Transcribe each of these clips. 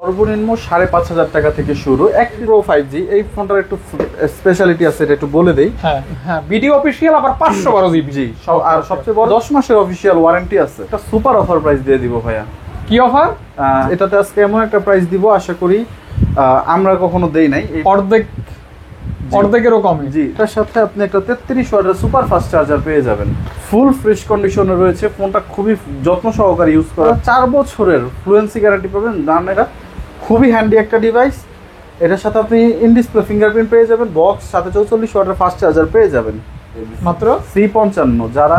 সর্বনিম্ন ৫,৫০০ টাকা থেকে শুরু। Pro 5G এই ফোনটার একটু স্পেশালিটি আছে, এটা একটু বলে দেই। হ্যাঁ ভিডিও অফিশিয়াল আবার 512 জিবি। জি, আর সবচেয়ে বড় 10 মাসের অফিশিয়াল ওয়ারেন্টি আছে। এটা সুপার অফার প্রাইস দিয়ে দিব ভাইয়া। কি অফার? এটাতে আজকে এমন একটা প্রাইস দিব, আশা করি আমরা কখনো দেই নাই। অর্ধেকেরও কমে। জি, এটার সাথে আপনি একটা 33 ওয়াটের সুপার ফাস্ট চার্জার পেয়ে যাবেন। ফুল ফ্রেশ কন্ডিশনে রয়েছে ফোনটা, খুবই যত্ন সহকারে ইউজ করা। 4 বছরের ফ্লুয়েন্সি গ্যারান্টি পাবেন। জানেন এটা খুবই হ্যান্ডি একটা ডিভাইস। এটার সাথে আপনি ইন ডিসপ্লে ফিঙ্গারপ্রিন্ট পেয়ে যাবেন, বক্স সাথে 44 ওয়াটের ফাস্ট চার্জার পেয়ে যাবেন মাত্র C55। যারা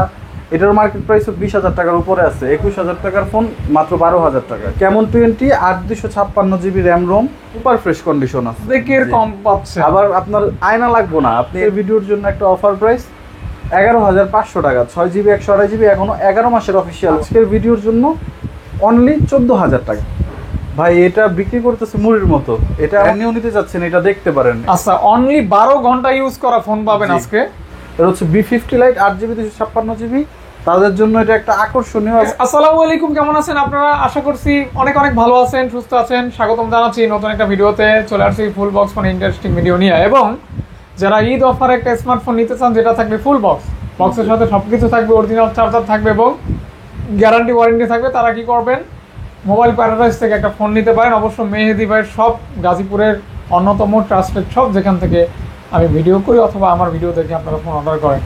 এটার মার্কেট প্রাইস 20,000 টাকার উপরে আছে, 21,000 টাকার ফোন মাত্র 12,000 টাকা। কেমন 20 8 GB RAM ROM, super fresh condition আছে, দেখের কম পাচ্ছে। আবার আপনার আয়না লাগবে না। আপনি এই ভিডিওর জন্য একটা অফার প্রাইস 11,500 টাকা, 6GB 128GB, এখনো 11 মাসের অফিসিয়াল। আজকের ভিডিওর জন্য অনলি 14,000 টাকা। ভাই এটা বিক্রি করতেছে মুড়ির মতো। এটা আপনিও নিতে চাচ্ছেন, এটা দেখতে পারেন। আচ্ছা, অনলি 12 ঘন্টা ইউজ করা ফোন পাবেন আজকে। এটা হচ্ছে B50 Lite 8GB 256GB, তাদের জন্য এটা একটা আকর্ষণীয়। আসসালামু আলাইকুম, কেমন আছেন আপনারা? আশা করছি অনেক ভালো আছেন, সুস্থ আছেন। স্বাগতম জানাচ্ছি নতুন একটা ভিডিওতে। চলে আসছি full box phone interesting video নিয়ে। এবং যারা ঈদ অফারে একটা স্মার্টফোন নিতে চান, যেটা থাকবে ফুল বক্স, বক্সের সাথে সবকিছু থাকবে, অরিজিনাল চার্জার থাকবে এবং গ্যারান্টি ওয়ারেন্টি থাকবে, তারা কি করবেন? মোবাইল প্যারাডাইস থেকে একটা ফোন নিতে পারেন। অবশ্য মেহেদি ভাইয়ের সব, গাজীপুরের অন্যতম ট্রাস্টেড সব, যেখান থেকে আমি ভিডিও করি অথবা আমার ভিডিও দেখে আপনারা ফোন অর্ডার করেন।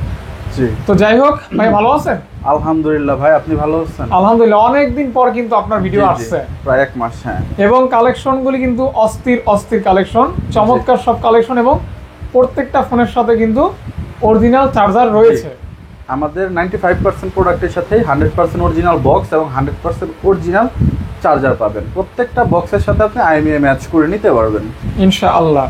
জি, তো যাই হোক ভাই, ভালো আছেন? আলহামদুলিল্লাহ ভাই, আপনি ভালো আছেন? আলহামদুলিল্লাহ, অনেকদিন পর কিন্তু আপনার ভিডিও আসছে, প্রায় 1 মাস। হ্যাঁ, এবং কালেকশনগুলি কিন্তু অস্থির কালেকশন, চমৎকার সব কালেকশন, এবং প্রত্যেকটা ফোনের সাথে কিন্তু অরিজিনাল চার্জার রয়েছে। আমাদের 95% প্রোডাক্টের সাথে 100% অরিজিনাল বক্স এবং 100% অরিজিনাল চার্জার পাবেন। প্রত্যেকটা বক্সের সাথে আপনি IMEI ম্যাচ করে নিতে পারবেন ইনশাআল্লাহ।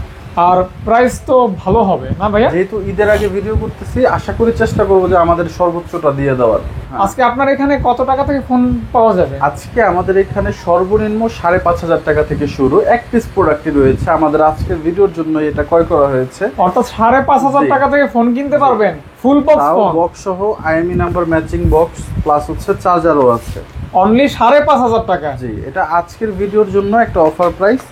আর প্রাইস তো ভালো হবে না ভাইয়া? যেহেতু ঈদের আগে ভিডিও করতেছি, আশা করি চেষ্টা করবো যে আমাদের সর্বোচ্চটা দিয়ে দেওয়ার। আজকে আপনার এখানে কত টাকা থেকে ফোন পাওয়া যাবে? আজকে আমাদের এখানে সর্বনিম্ন 5,500 টাকা থেকে শুরু। এক পিস প্রোডাক্টই রয়েছে আমাদের আজকের ভিডিওর জন্য, এটা ক্রয় করা হয়েছে। অর্থাৎ 5,500 টাকা থেকে ফোন কিনতে পারবেন ফুল বক্স ফোন, বক্স সহ IMEI number matching box plus হচ্ছে চার্জারও আছে। অনলি 5,500 টাকা। জি, এটা আজকের ভিডিওর জন্য একটা অফার প্রাইস।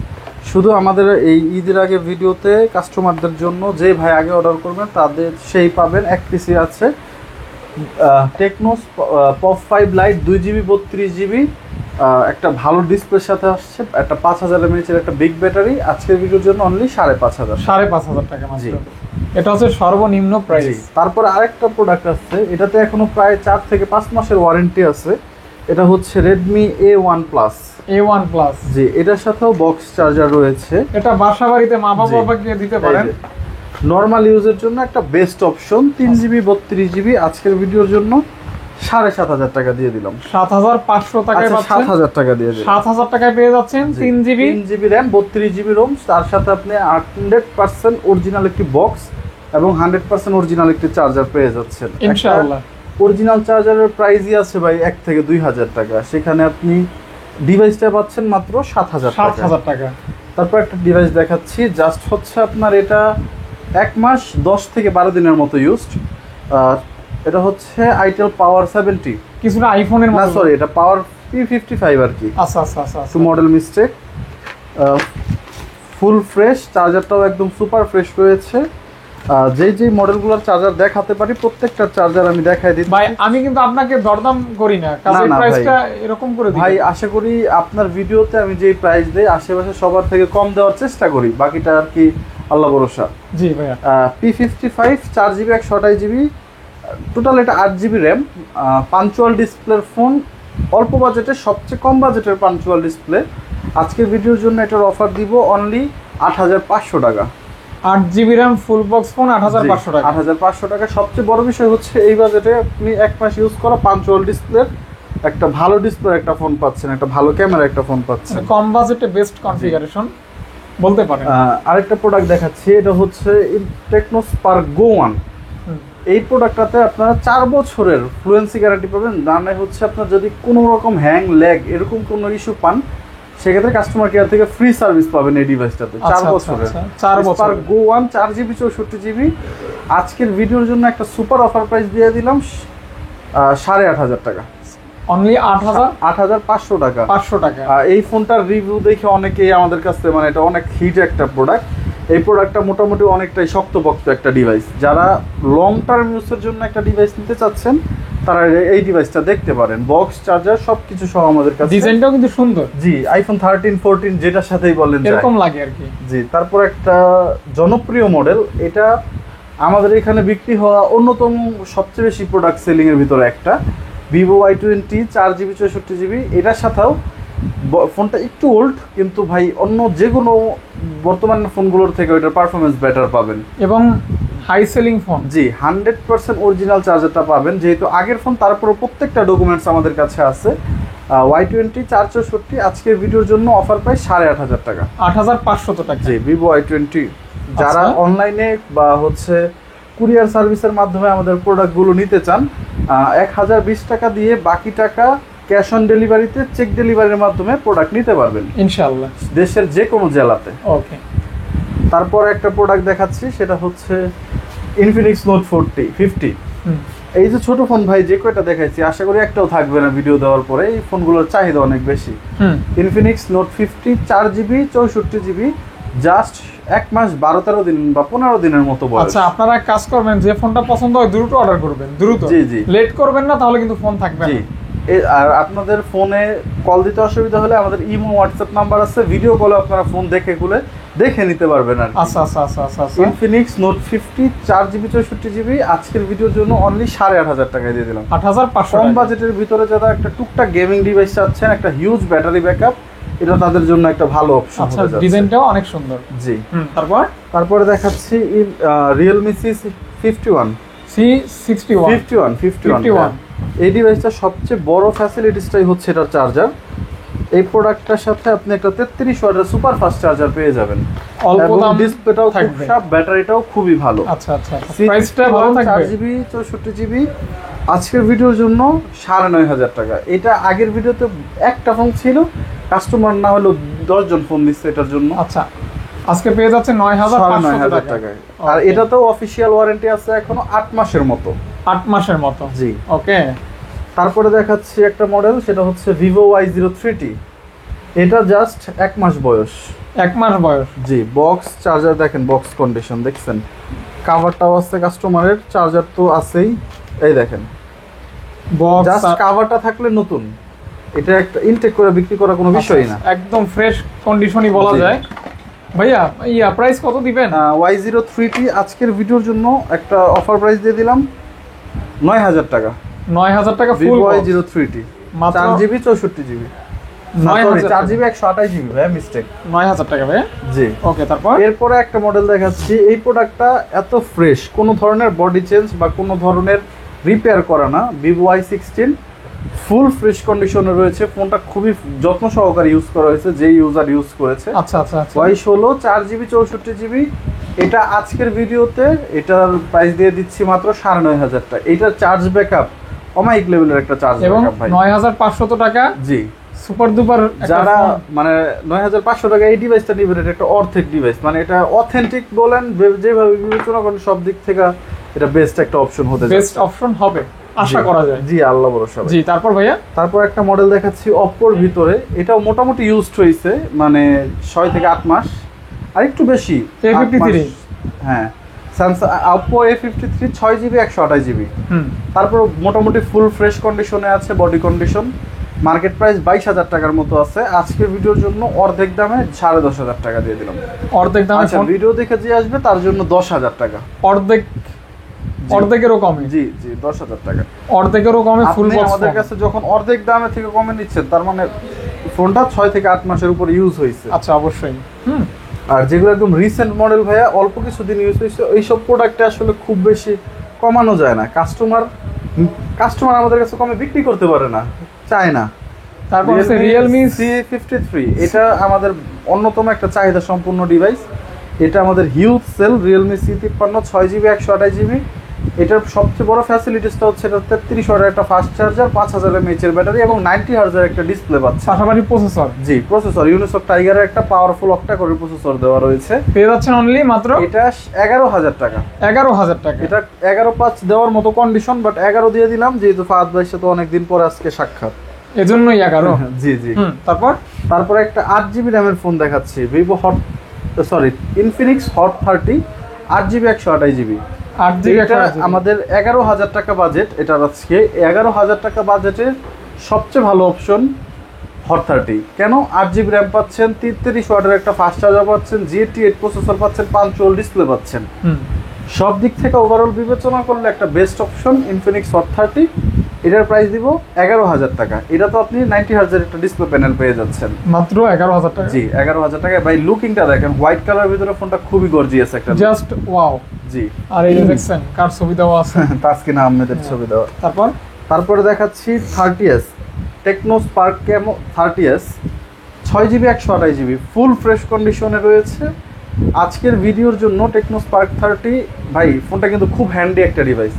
শুধু আমাদের এই ঈদের আগে ভিডিওতে কাস্টমারদের জন্য, যে ভাই আগে অর্ডার করবেন তাদের সেই পাবেন। এক পিসি আছে techno pop 5 light 2GB 32GB, একটা ভালো ডিসপ্লের সাথে আসছে, একটা 5000 mAh একটা বিগ ব্যাটারি। আজকের ভিডিওর জন্য অনলি 5,500 টাকা মাত্র। এটা হচ্ছে সর্বনিম্ন প্রাইস। তারপর আরেকটা প্রোডাক্ট আছে, এটাতে এখনো প্রায় 4 থেকে 5 মাসের ওয়ারেন্টি আছে। এটা হচ্ছে Redmi A1 Plus। জি, এটার সাথেও বক্স চার্জার রয়েছে। এটা বাসা বাড়িতে মা বাবাকে দিতে পারেন। নরমাল ইউজের জন্য একটা বেস্ট অপশন। 3GB 32GB। আজকের ভিডিওর জন্য 7,500 টাকা দিয়ে দিলাম। 7,500 টাকায় পাচ্ছেন। 7,000 টাকা দিয়ে দিলাম। 7,000 টাকায় পেয়ে যাচ্ছেন 3GB RAM 32GB ROM, তার সাথে আপনি 100% অরিজিনাল একটি বক্স এবং 100% অরিজিনাল একটি চার্জার পেয়ে যাচ্ছেন ইনশাআল্লাহ। অরিজিনাল চার্জারের প্রাইসই আছে ভাই 1 থেকে 2,000 টাকা, সেখানে আপনি ডিভাইসটা পাচ্ছেন মাত্র 7,000 টাকা। তারপর একটা ডিভাইস দেখাচ্ছি, জাস্ট হচ্ছে আপনার এটা 1 মাস 10 থেকে 12 দিনের মতো ইউজড। এটা হচ্ছে আইটেল পাওয়ার 70, কিছুটা আইফোনের মতো। না সরি, এটা পাওয়ার P55 আর কি। আচ্ছা, two model mistake. Full fresh, চার্জারটাও একদম সুপার ফ্রেশ রয়েছে। যেই মডেলগুলোর চার্জার দেখাতে পারি, প্রত্যেকটা চার্জার আমি দেখাই দিই ভাই। আমি কিন্তু আপনাকে দরদাম করি না, কারণ প্রাইসটা এরকম করে দিই ভাই। আশা করি আপনার ভিডিওতে আমি যেই প্রাইস দেই আশেপাশে সবার থেকে কম দেওয়ার চেষ্টা করি, বাকিটা আর কি আল্লাহ ভরসা। জি ভাইয়া। P55 4GB 128GB, টোটাল এটা 8GB RAM, পাঞ্চুয়াল ডিসপ্লের ফোন। অল্প বাজেটে, সবচেয়ে কম বাজেটের পাঞ্চুয়াল ডিসপ্লে। আজকের ভিডিওর জন্য এটার অফার দিব অনলি 8,500 টাকা। 8GB RAM full box phone 8,500 টাকা। 8,500 টাকা। সবচেয়ে বড় বিষয় হচ্ছে এই বাজেটে আপনি 1 মাস ইউজ করা পাঞ্চুয়াল ডিসপ্লের একটা ভালো ডিসপ্লের একটা ফোন পাচ্ছেন, একটা ভালো ক্যামেরা একটা ফোন পাচ্ছেন, কম বাজেটে বেস্ট কনফিগারেশন বলতে পারেন। আরেকটা প্রোডাক্ট দেখাচ্ছি, এটা হচ্ছে টেকনো স্পার্ক Go 1। এই প্রোডাক্টটাতে আপনারা 4 বছরের ফ্লুয়েন্সি গ্যারান্টি পাবেন। মানে হচ্ছে আপনার যদি কোনো রকম হ্যাং ল্যাগ এরকম কোনো ইস্যু পান, সেক্ষেত্রে কাস্টমার কেয়ার থেকে ফ্রি সার্ভিস পাবেন এই ডিভাইসটাতে। 4 বছরের স্পার্ক Go 1 4GB 64GB। আজকের ভিডিওর জন্য একটা সুপার অফার প্রাইস দিয়ে দিলাম 8,500 টাকা। অনলি 8,500 টাকা। 500 টাকা। এই ফোনটার রিভিউ দেখে অনেকেই আমাদের কাছে, মানে এটা অনেক হিট একটা প্রোডাক্ট। এই প্রোডাক্টটা মোটামুটি অনেকটাই শক্তপোক্ত একটা ডিভাইস। যারা লং টার্ম ইউজের জন্য একটা ডিভাইস নিতে চাচ্ছেন তারা এই ডিভাইসটা দেখতে পারেন। বক্স, চার্জার সবকিছু সহ আমাদের কাছে। ডিজাইনটাও কিন্তু সুন্দর। জি, আইফোন 13, 14 যেটার সাথেই বলেন এরকম লাগে আর কি। জি, তারপর একটা জনপ্রিয় মডেল, এটা আমাদের এখানে বিক্রি হওয়া অন্যতম সবচেয়ে বেশি প্রোডাক্ট সেলিং এর ভিতরে একটা, ভিভো Y20 4GB 64GB। এটার সাথেও ফোনটা একটু ওল্ড, কিন্তু ভাই অন্য যে কোনো বর্তমান ফোনগুলোর থেকে ওইটার পারফরমেন্স বেটার পাবেন এবং হাই সেলিং ফোন। জি, 100% অরিজিনাল চার্জারটা পাবেন, যেহেতু আগের ফোন। তারপরে প্রত্যেকটা ডকুমেন্টস আমাদের কাছে আছে। Y20 464 আজকের ভিডিওর জন্য অফার প্রাইস 8,500 টাকা। 8,500 টাকা। জি, ভিভো Y20। যারা অনলাইনে বা হচ্ছে কুরিয়ার সার্ভিসের মাধ্যমে আমাদের প্রোডাক্টগুলো নিতে চান, 1,020 টাকা দিয়ে বাকি টাকা ক্যাশ অন ডেলিভারিতে, চেক ডেলিভারির মাধ্যমে প্রোডাক্ট নিতে পারবেন ইনশাআল্লাহ, দেশের যে কোনো জেলাতে। ওকে। তারপর একটা প্রোডাক্ট দেখাচ্ছি, সেটা হচ্ছে ইনফিনিক্স নোট 50। এই যে ছোট ফোন ভাই, যে কয়টা দেখাইছি আশা করি একটাও থাকবে না ভিডিও দেওয়ার পরে। এই ফোনগুলোর চাহিদা অনেক বেশি। Infinix note 50 4GB 64GB, just 1 মাস 12-13 দিন বা 15 দিনের মতো বয়স। আচ্ছা, আপনারা কাজ করবেন, যে ফোনটা পছন্দ হয় দ্রুত অর্ডার করবেন, দ্রুত। জি জি, লেট করবেন না, তাহলে কিন্তু ফোন থাকবে না। আর আপনাদের ফোনে কল দিতে অসুবিধা হলে আমাদের ইমো, হোয়াটসঅ্যাপ নাম্বার আছে, ভিডিও কলে আপনারা ফোন দেখে নিতে পারবেন আর। আচ্ছা আচ্ছা আচ্ছা আচ্ছা। ইনফিনিক্স নোট 50 4GB 64GB আজকের ভিডিওর জন্য অনলি 8,500 টাকায় দিয়ে দিলাম। 8,500। কম বাজেটের ভিতরে যারা একটা টুকটাক গেমিং ডিভাইস চাচ্ছেন, একটা হিউজ ব্যাটারি ব্যাকআপ, এটা তাদের জন্য একটা ভালো অপশন হতে যাচ্ছে। ডিজাইনটাও অনেক সুন্দর। জি, তারপরে দেখাচ্ছি Realme C51 51। এই ডিভাইসটা সবচেয়ে বড় ফ্যাসিলিটিসটাই হচ্ছে এটার চার্জার। এই প্রোডাক্টটার সাথে আপনি একটা 33 ওয়াটের সুপার ফাস্ট চার্জার পেয়ে যাবেন। অল্প দাম, ডিসপ্লেটাও খুব শার্প, ব্যাটারিটাও খুবই ভালো। আচ্ছা আচ্ছা, প্রাইসটা ভালো থাকবে। 4GB 64GB আজকের ভিডিওর জন্য 9,500 টাকা। এটা আগের ভিডিওতে একটা ফোন ছিল, কাস্টমার না হলো 10 জন ফোন দিচ্ছে এটার জন্য। আচ্ছা, আজকে পেয়ে যাচ্ছে 9,500 টাকায়। আর এটাতেও অফিশিয়াল ওয়ারেন্টি আছে এখনো 8 মাসের মতো। 8 মাসের মতো। জি, ওকে। তারপরে দেখাচ্ছি একটা মডেল, সেটা হচ্ছে ভিভো Y03T। এটা জাস্ট 1 মাস বয়স। 1 মাস বয়স। জি, বক্স চার্জার দেখেন, বক্স কন্ডিশন দেখছেন, কাভারটাও আছে কাস্টমারের, চার্জার তো আছেই। এই দেখেন, জাস্ট কাভারটা থাকলে নতুন, এটা একটা ইনটেক করে বিক্রি করা কোনো বিষয়ই না, একদম ফ্রেশ কন্ডিশনই বলা যায়। ভাইয়া প্রাইস কত দিবেন? Y03T আজকের ভিডিওর জন্য একটা অফার প্রাইস দিয়ে দিলাম 9,000 টাকা। 9,000 টাকা ফুল Y03T 4GB 64GB। 4GB 128GB ভাই, মিস্টেক। 9,000 টাকা ভাই। জি, ওকে। তারপর এরপরে একটা মডেল দেখাচ্ছি। এই প্রোডাক্টটা এত ফ্রেশ, কোনো ধরনের বডি চেঞ্জ বা কোনো ধরনের রিপেয়ার করা না। ভিভো Y16 ফুল ফ্রেশ কন্ডিশনে রয়েছে। ফোনটা খুবই যত্ন সহকারে ইউজ করা হয়েছে, যে ইউজার ইউজ করেছে। আচ্ছা আচ্ছা। Y16 4GB 64GB। এটা আজকের ভিডিওতে এটার প্রাইস দিয়ে দিচ্ছি মাত্র 9,500 টাকা। এটার চার্জ ব্যাকআপ অমাইক লেভেলের একটা চার্জ ব্যাকআপ ভাই। 9,500 টাকা। জি, সুপার ডুপার। যারা মানে 9,500 টাকা এই ডিভাইসটা নিবেন, এটা একটা অর্থেক ডিভাইস, মানে এটা অথেন্টিক বলেন যেভাবে বিবেচনা করেন সব দিক থেকে এটা বেস্ট একটা অপশন হতে যাচ্ছে। বেস্ট অপশন হবে আশা করা যায়। জি, আল্লাহ ভরসা। জি, তারপর ভাইয়া, তারপর একটা মডেল দেখাচ্ছি Oppo-র ভিতরে। এটাও মোটামুটি ইউজড হয়েছে, মানে 6 থেকে 8 মাস আর একটু বেশি। A53। হ্যাঁ, Samsung Oppo A53 6GB 128GB। তারপর মোটামুটি ফুল ফ্রেশ কন্ডিশনে আছে, বডি কন্ডিশন। মার্কেট প্রাইস 22,000 টাকার মতো আছে। আজকের ভিডিওর জন্য অর্ধেক দামে 10,500 টাকা দিয়ে দিলাম। অর্ধেক দামে? আচ্ছা, ভিডিও দেখে যে আসবে তার জন্য 10,000 টাকা। অর্ধেকেরও কমে? জি জি, 10,000 টাকা। অর্ধেকেরও কমে ফুল বক্স। আমাদের কাছে যখন অর্ধেক দামে থেকে কমে নিচ্ছেন, তার মানে ফোনটা 6 থেকে 8 মাসের উপর ইউজ হয়েছে। আচ্ছা, অবশ্যই। আর যেগুলো একদম রিসেন্ট মডেল ভাইয়া, অল্প কিছুদিন ইউজ হয়েছে, এইসব প্রোডাক্টে আসলে খুব বেশি কমানো যায় না। কাস্টমার আমাদের কাছে কমে বিক্রি করতে পারে না, চায় না। তারপর আছে Realme C53। এটা আমাদের অন্যতম একটা চাহিদা সম্পূর্ণ ডিভাইস। এটা আমাদের huge sell. Realme C53 6GB 128GB এটার সবচেয়ে বড় ফ্যাসিলিটিসটা হচ্ছে এটা 33 ওয়াটের একটা ফাস্ট চার্জার, 5000 mAh এর ব্যাটারি এবং 90 হার্জের একটা ডিসপ্লে পাচ্ছে। পাশাপাশি প্রসেসর, জি প্রসেসর ইউনিসক টাইগারের একটা পাওয়ারফুল অক্টা কোর প্রসেসর দেওয়া রয়েছে। পেয়ে যাচ্ছেন অনলি মাত্র এটা 11000 টাকা। 11000 টাকা। এটা 11.5 দেওয়ার মতো কন্ডিশন, বাট 11 দিয়ে দিলাম যেহেতু ফাহাদ ভাইয়ের সাথে অনেকদিন পরে আজকে সাক্ষাৎ, এজন্যই 11। জি জি। তারপরে একটা 8GB র্যামের ফোন দেখাচ্ছি, Vivo Infinix hot 30 8GB 128GB। এটা আমাদের 11000 টাকা বাজেট। এটা আজকে 11000 টাকা বাজেটের সবচেয়ে ভালো অপশন হট 30। কেন? 8GB র্যাম পাচ্ছেন, 33 ওয়াটের একটা ফাস্ট চার্জার পাচ্ছেন, GT8 প্রসেসর পাচ্ছেন, পাঞ্চুয়াল ডিসপ্লে পাচ্ছেন। সব দিক থেকে ওভারঅল বিবেচনা করলে একটা বেস্ট অপশন ইনফিনিক্স হট 30। এটার প্রাইস দিব 11000 টাকা। এটা তো আপনি 90 হার্জের একটা ডিসপ্লে প্যানেল পেয়ে যাচ্ছেন মাত্র 11000 টাকা। জি 11000 টাকা। ভাই লুকিংটা দেখেন, হোয়াইট কালার ভিতরে ফোনটা খুবই গর্জিয়াস একটা, জাস্ট ওয়াও। জি আর এই যে দেখছেন কার ছবি দেওয়া আছে, তাসকিন আহমেদের ছবি দেওয়া। তারপরে দেখাচ্ছি 30s Tecno Spark camo 30s 6GB 128GB full fresh কন্ডিশনে রয়েছে। আজকের ভিডিওর জন্য টেকনো স্পার্ক 30 ভাই ফোনটা কিন্তু খুব হ্যান্ডি একটা ডিভাইস।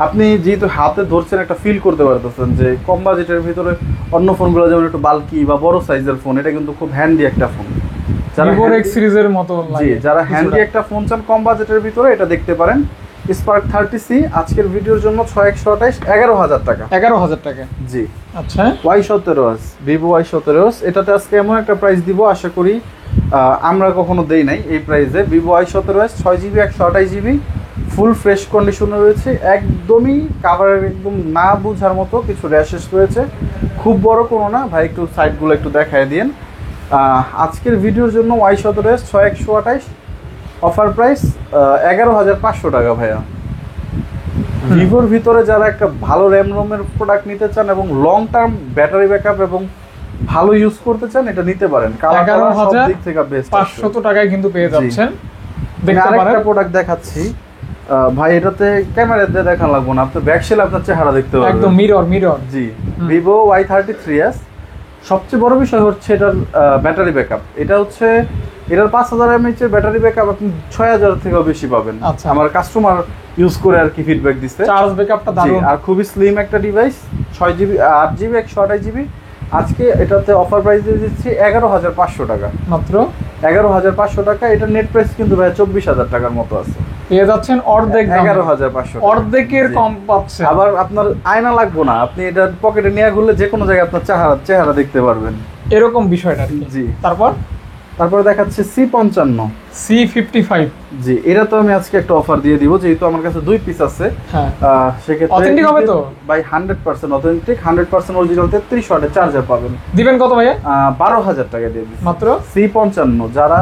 আপনি যেহেতু হাতে ধরছেন একটা ফিল করতে পারতেছেন যে কম বাজেটের ভিতরে অন্য ফোনগুলো যেমন একটু বাল্কি বা বড় সাইজের ফোন, এটা কিন্তু খুব হ্যান্ডি একটা ফোন। সিরিজের মতো জি, যারা হ্যান্ডি একটা ফোন চান কম বাজেটের ভিতরে এটা দেখতে পারেন। স্পার্ক 30C আজকের ভিডিওর জন্য 6128 11000 টাকা। 11000 টাকা জি। আচ্ছা Y17s ভিভো Y17s এটাতে আজকে এমন একটা প্রাইস দিব আশা করি আমরা কখনো দেই নাই এই প্রাইসে। Vivo Y17s 6GB 128GB full fresh কন্ডিশনে রয়েছে, একদমই কাভারের একদম না বোঝার মতো কিছু র্যাশেস রয়েছে, খুব বড় কোনো না। ভাই একটু সাইডগুলো একটু দেখায় দিন। আজকের ভিডিওর জন্য Y17s 6128 অফার প্রাইস 11500 টাকা ভাইয়া। ভিভোর ভিতরে যারা একটা ভালো র্যাম রোমের প্রোডাক্ট নিতে চান এবং লং টার্ম ব্যাটারি ব্যাকআপ এবং ভালো ইউজ করতে চান এটা নিতে পারেন। 11500 টাকায় কিন্তু পেয়ে যাচ্ছেন। দেখতে পারেন আরেকটা প্রোডাক্ট দেখাচ্ছি ভাই, এটাতে ক্যামেরাতে দেখা লাগবে না, আপনি ব্যাকশেল আপনার চেহারা দেখতে পাবেন একদম মিরর। জি ভিভো Y33s সবচেয়ে বড় বিষয় হচ্ছে এটার ব্যাটারি ব্যাকআপ। এটা হচ্ছে এটার 5000 mAh এর ব্যাটারি ব্যাকআপ আপনি 6000 থেকেও বেশি পাবেন। আমার কাস্টমার ইউজ করে আর কি ফিডব্যাক দিচ্ছে। চার্জ ব্যাকআপটা দারুণ আর খুবই স্লিম একটা ডিভাইস, 6GB 8GB 128GB। আজকে এটাতে অফার প্রাইস দিয়ে দিচ্ছি 11500 টাকা মাত্র। 11500 টাকা। এটা নেট প্রাইস কিন্তু ভাই 24000 টাকার মতো আছে, পেয়ে যাচ্ছেন অর্ধেক 11500 অর্ধেকের কম পাচ্ছে। আবার আপনার আয়না লাগবে না, আপনি এটা পকেটে নিয়ে ঘুরলে যে কোনো জায়গায় আপনার চেহারা দেখতে পারবেন, এরকম বিষয়টা জি। তারপরে দেখাচ্ছে C55 জি। এটা তো আমি আজকে একটা অফার দিয়ে দিব যেহেতু আমার কাছে 2 পিস আছে। সেক্ষেত্রে অথেন্টিক হবে তো ভাই 100% অথেন্টিক 100% অরিজিনাল 33 ওয়াটের চার্জার পাবেন। দিবেন কত ভাইয়া? 12000 টাকা দিয়ে দিচ্ছি মাত্র। C55 যারা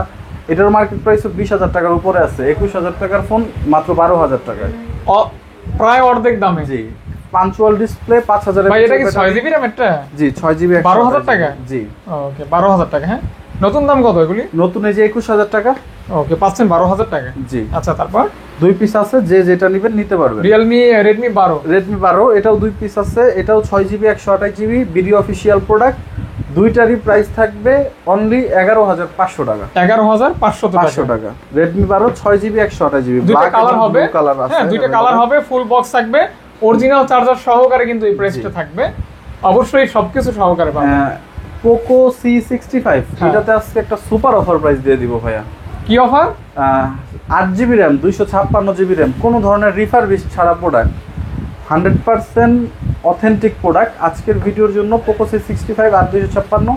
এটার মার্কেট প্রাইস 20000 টাকার উপরে আছে, 21000 টাকার ফোন মাত্র 12000 টাকায়, প্রায় অর্ধেক দামে। জি পাঞ্চুয়াল ডিসপ্লে 5000 ভাই এটা কি 6GB RAM এটা? জি 6GB 12000 টাকা। জি ওকে 12000 টাকা। হ্যাঁ নতুন দাম কত এগুলি? নতুন এই যে 21000 টাকা। ওকে পাচ্ছেন 12000 টাকা। জি আচ্ছা তারপর 2 পিস আছে, যে যেটা নেবেন নিতে পারবেন। Redmi 12 এটাও 2 পিস আছে, এটাও 6GB 128GB video official product. দুইটারই প্রাইস থাকবে অনলি 11500 টাকা। 11500 টাকা। Redmi 12 6GB 128GB দুইটা কালার হবে। হ্যাঁ দুইটা কালার হবে, ফুল বক্স থাকবে, অরিজিনাল চার্জার সহকারে কিন্তু এই প্রাইসটা থাকবে। অবশ্যই সবকিছু সহকারে পাবেন। Poco C65 এটাতে আজকে একটা সুপার অফার প্রাইস দিয়ে দিব ভাইয়া। কি offer? 8GB RAM 256GB RAM কোনো ধরনের রিফারবিশ ছাড়া প্রোডাক্ট, 100% অথেন্টিক প্রোডাক্ট। আজকের ভিডিওর জন্য Poco C65 8256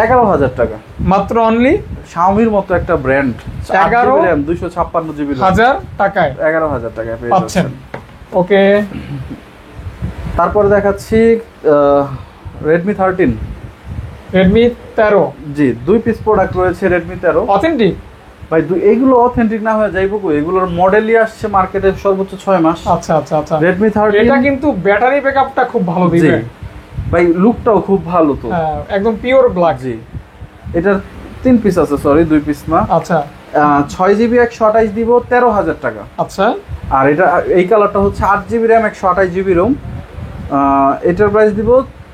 11000 টাকা মাত্র। অনলি Xiaomi-র মতো একটা ব্র্যান্ড 8GB RAM 256GB টাকায় 11000 টাকায় পেয়ে পাচ্ছেন। ওকে তারপরে দেখাচ্ছি Redmi 13 জি 2 পিস প্রোডাক্ট রয়েছে Redmi 13 অথেন্টিক ভাই। এইগুলো অথেন্টিক না হয়ে যাইবো কই, এগুলোর মডেলই আসছে মার্কেটে সর্বোচ্চ 6 মাস। আচ্ছা Redmi 13 এটা কিন্তু ব্যাটারি ব্যাকআপটা খুব ভালো দিবে ভাই, লুকটাও খুব ভালো তো। হ্যাঁ একদম পিওর ব্ল্যাক। জি এটার 3 পিস আছে, সরি 2 পিস না। আচ্ছা 6GB 128 দিব 13000 টাকা। আচ্ছা আর এটা এই কালারটা হচ্ছে 8GB RAM 128GB ROM, এটার প্রাইস দিব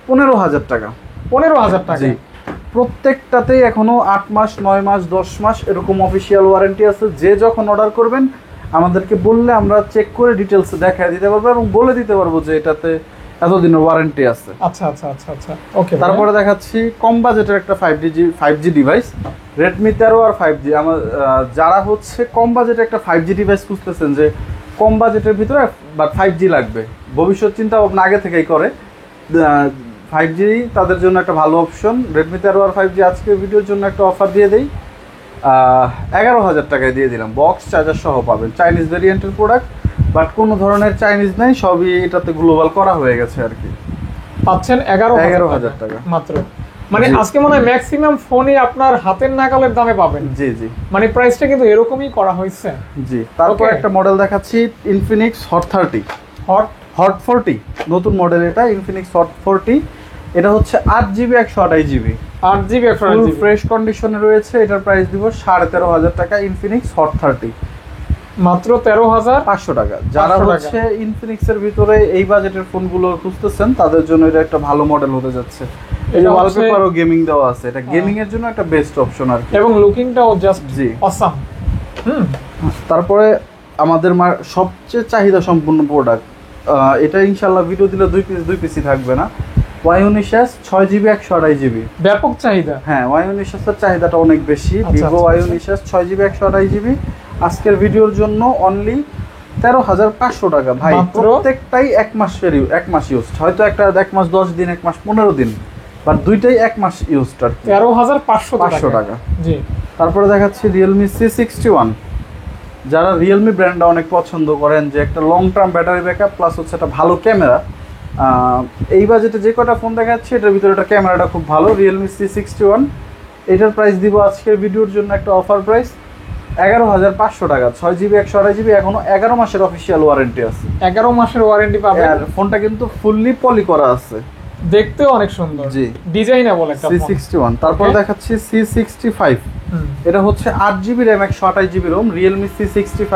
15000 টাকা। 15000 টাকা। জি প্রত্যেকটাতেই এখনো 8 মাস 9 মাস 10 মাস এরকম অফিশিয়াল ওয়ারেন্টি আছে। যে যখন অর্ডার করবেন আমাদেরকে বললে আমরা চেক করে ডিটেলস দেখায় দিতে পারবো এবং বলে দিতে পারবো যে এটাতে এতদিনের ওয়ারেন্টি আছে। আচ্ছা আচ্ছা আচ্ছা আচ্ছা ওকে। তারপরে দেখাচ্ছি কম বাজেটের একটা 5G ডিভাইস, Redmi 13 আর 5G। আমার যারা হচ্ছে কম বাজেটের একটা 5G ডিভাইস খুঁজতেছেন, যে কম বাজেটের ভিতরে বাট 5G লাগবে, ভবিষ্যৎ চিন্তা ভাবনা আগে থেকেই করে, 5G তাদের জন্য একটা ভালো অপশন। Redmi 13 আর 5G আজকের ভিডিওর জন্য একটা অফার দিয়ে দেই, 11,000 টাকায় দিয়ে দিলাম, বক্স চার্জার সহ পাবেন। চাইনিজ ভেরিয়েন্টের প্রোডাক্ট, বাট কোনো ধরনের চাইনিজ নেই, সবই এটাতে গ্লোবাল করা হয়ে গেছে আর কি। পাচ্ছেন 11,000 টাকা মাত্র। মানে আজকে মনে হয় ম্যাক্সিমাম ফোনই আপনার হাতের নাগালের দামে পাবেন। জি জি, মানে প্রাইসটা কিন্তু এরকমই করা হয়েছে। জি। তারপর একটা মডেল দেখাচ্ছি, Infinix Hot 30 Hot 40 নতুন মডেল, এটা Infinix Hot 40। এটা হচ্ছে 8GB 128GB 8GB full fresh কন্ডিশনে রয়েছে। এটার প্রাইস দিব 13,500 টাকা, Infinix Hot 30 মাত্র 13,500 টাকা। যারা হচ্ছে ইনফিনিক্স এর ভিতরে এই বাজেটের ফোনগুলো খুঁজতেছেন তাদের জন্য এটা একটা ভালো মডেল হতে যাচ্ছে। এই যে ওয়ালপেপার ও গেমিং দেওয়া আছে, এটা গেমিং এর জন্য একটা বেস্ট অপশন আর কি, এবং লুকিংটাও জাস্ট অসাম। তারপরে আমাদের সবচেয়ে চাহিদা সম্পূর্ণ প্রোডাক্ট, এটা ইনশাআল্লাহ ভিডিও দিলে দুই পিসি থাকবে না, Y19s 6GB 128GB ব্যাপক চাহিদা। হ্যাঁ, Y19s এর চাহিদাটা অনেক বেশি। Vivo Y19s 6GB 128GB আজকের ভিডিওর জন্য অনলি 13,500 টাকা ভাই। প্রত্যেকটাই এক মাস ইউজ, হয়তো একটা 1 মাস 10 দিন, 1 মাস 15 দিন, বাট দুইটাই 1 মাস ইউজ। 13,500 টাকা। জি। তারপরে দেখাচ্ছি Realme C61। যারা রিয়েলমি ব্র্যান্ডটা অনেক পছন্দ করেন, যে একটা long term battery backup plus হচ্ছে একটা ভালো ক্যামেরা, এই বাজেটে যে কটা ফোন দেখাচ্ছে এটার ভিতরে একটা ক্যামেরাটা খুব ভালো, Realme C61। এটার প্রাইস দিব আজকের ভিডিওর জন্য একটা অফার প্রাইস 11,500 টাকা, 6GB 128GB, এখনো 11 মাসের অফিসিয়াল ওয়ারেন্টি আছে। 11 মাসের ওয়ারেন্টি পাবেন। আর ফোনটা কিন্তু ফুললি পলি করা আছে, দেখতেও অনেক সুন্দর। জি, ডিজাইনেবল একটা ফোন। C61। তারপর দেখাচ্ছি C65। এটা হচ্ছে 8GB RAM 128GB ROM, Realme C65।